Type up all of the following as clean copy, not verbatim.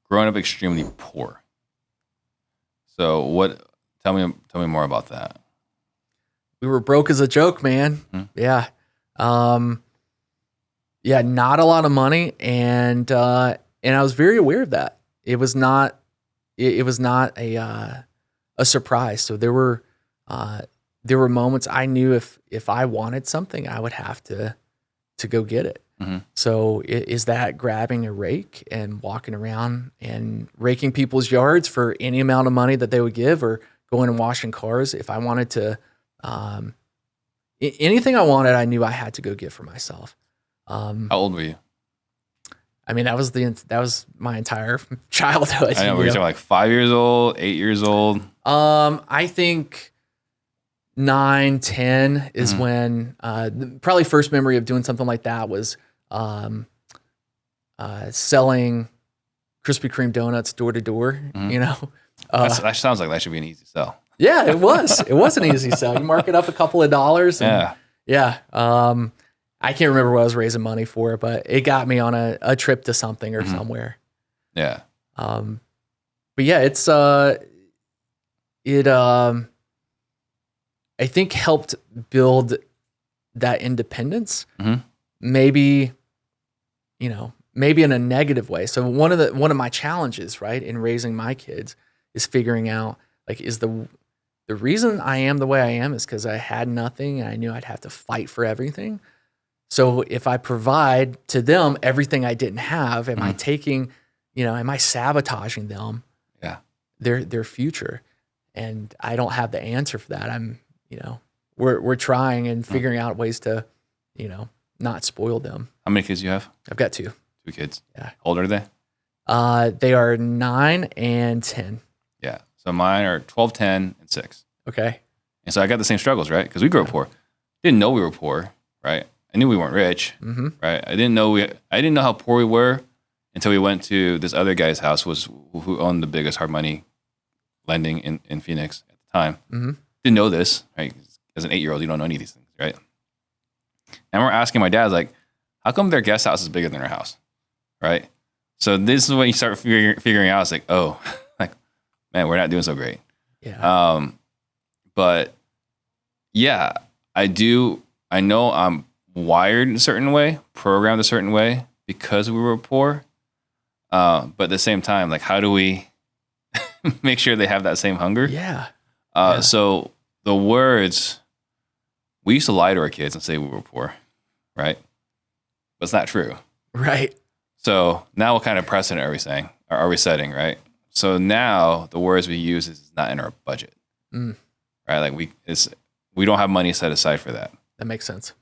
growing up extremely poor. So tell me more about that. We were broke as a joke, man. Yeah. Yeah, not a lot of money, and I was very aware of that. It was not a surprise. So there were moments I knew if I wanted something, I would have to go get it. So is that grabbing a rake and walking around and raking people's yards for any amount of money that they would give, or going and washing cars? If I wanted to, anything I wanted, I knew I had to go get for myself. How old were you? I mean, that was my entire childhood. I know. Were you talking like 5 years old, 8 years old? I think 9, 10 is when probably first memory of doing something like that was selling Krispy Kreme donuts door to door. You know, that sounds like that should be an easy sell. Yeah, it was. It was an easy sell. You mark it up a couple of dollars. And, yeah. I can't remember what I was raising money for, but it got me on a trip to something or somewhere. Yeah. But yeah, it's I think helped build that independence. Maybe, maybe in a negative way. So one of my challenges, right, in raising my kids is figuring out, like, is the reason I am the way I am is because I had nothing and I knew I'd have to fight for everything. So if I provide to them everything I didn't have, am I taking, am I sabotaging them? Yeah. Their future? And I don't have the answer for that. We're trying and figuring out ways to, not spoil them. How many kids do you have? I've got 2. 2 kids. Yeah. How old are they? They are 9 and 10. Yeah. So mine are 12, 10, and 6. Okay. And so I got the same struggles, right? Because we grew up poor. Didn't know we were poor, right? I knew we weren't rich, right? I didn't know how poor we were until we went to this other guy's house, who owned the biggest hard money lending in Phoenix at the time. Didn't know this, right? As an 8-year-old, you don't know any of these things, right? And we're asking my dad, like, how come their guest house is bigger than our house, right? So this is when you start figuring out, it's like, oh, like, man, we're not doing so great. Yeah. But yeah, I know I'm wired in a certain way, programmed a certain way because we were poor. But at the same time, like, how do we make sure they have that same hunger? Yeah. So the words, we used to lie to our kids and say we were poor, right? But it's not true. Right. So now what kind of precedent are we setting, right? So now the words we use is not in our budget, right? Like we don't have money set aside for that. That makes sense.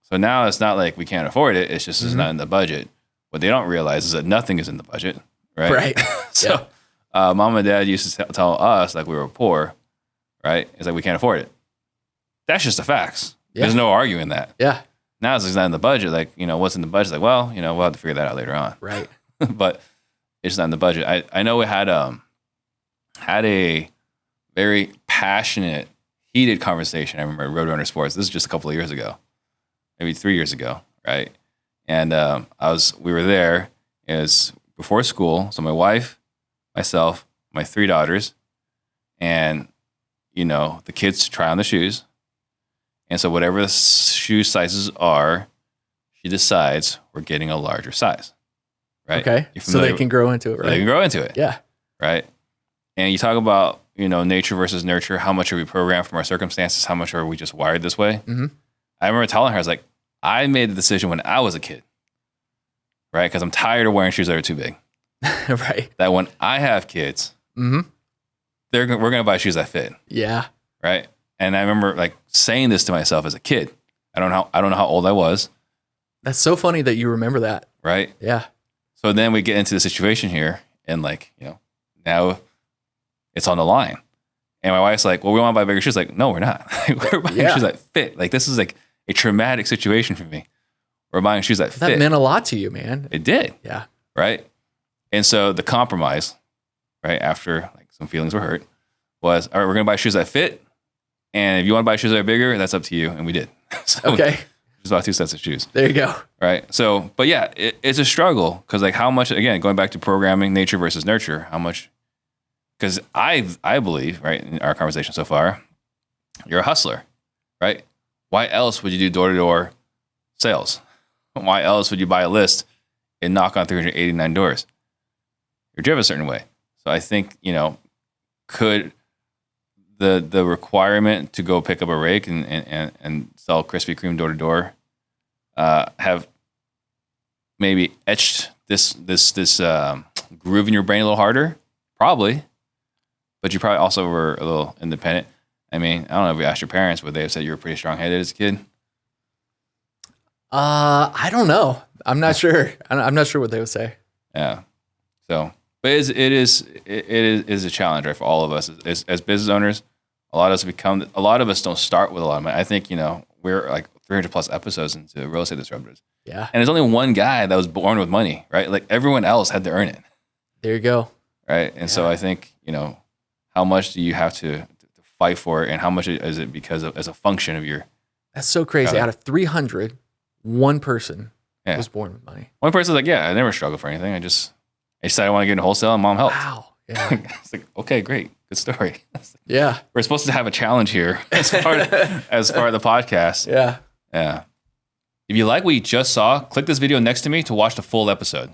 So now it's not like we can't afford it. It's just it's not in the budget. What they don't realize is that nothing is in the budget, right? Right. So mom and dad used to tell us like we were poor, right? It's like we can't afford it. That's just the facts. Yeah. There's no arguing that. Yeah. Now it's not in the budget. Like, what's in the budget? Like, well, we'll have to figure that out later on. Right. But it's not in the budget. I know we had a very passionate, heated conversation. I remember at Roadrunner Sports. This is just a couple of years ago, maybe 3 years ago, right? And we were there. It was before school. So my wife, myself, my 3 daughters, and the kids try on the shoes. And so whatever the shoe sizes are, she decides we're getting a larger size, right? Okay. So they can grow into it, right? So they can grow into it. Yeah. Right. And you talk about, nature versus nurture. How much are we programmed from our circumstances? How much are we just wired this way? I remember telling her, I was like, I made the decision when I was a kid, right? Because I'm tired of wearing shoes that are too big. Right. That when I have kids, we're going to buy shoes that fit. Yeah. Right. And I remember like saying this to myself as a kid. I don't know how old I was. That's so funny that you remember that. Right. Yeah. So then we get into the situation here and like, now it's on the line. And my wife's like, well, we want to buy bigger shoes. Like, no, we're not. We're buying shoes that fit. Like, this is like a traumatic situation for me. We're buying shoes that fit. That meant a lot to you, man. It did. Yeah. Right. And so the compromise, right, after like some feelings were hurt, was, all right, we're going to buy shoes that fit. And if you want to buy shoes that are bigger, that's up to you. And we did. So okay. Just bought 2 sets of shoes. There you go. Right. So, but yeah, it's a struggle because like how much, again, going back to programming, nature versus nurture, how much, because I believe, right, in our conversation so far, you're a hustler, right? Why else would you do door-to-door sales? Why else would you buy a list and knock on 389 doors? You're driven a certain way. So I think, could the requirement to go pick up a rake and sell Krispy Kreme door to door have maybe etched this groove in your brain a little harder? Probably, but you probably also were a little independent. I mean, I don't know if you asked your parents, but they have said you were pretty strong-headed as a kid. I don't know. I'm not sure. I'm not sure what they would say. Yeah. So, but it is a challenge, right, for all of us as business owners. A lot of us don't start with a lot of money. I think we're like 300 plus episodes into Real Estate Disruptors. Yeah. And there's only one guy that was born with money, right? Like everyone else had to earn it. There you go. Right. And so I think, how much do you have to fight for it, and how much is it as a function of your. That's so crazy. Out of 300, one person was born with money. One person's like, yeah, I never struggled for anything. I decided I want to get into wholesale and mom helped. Wow. Yeah. It's like, okay, great. Good story. Yeah. We're supposed to have a challenge here as part of the podcast. Yeah. Yeah. If you like what you just saw, click this video next to me to watch the full episode.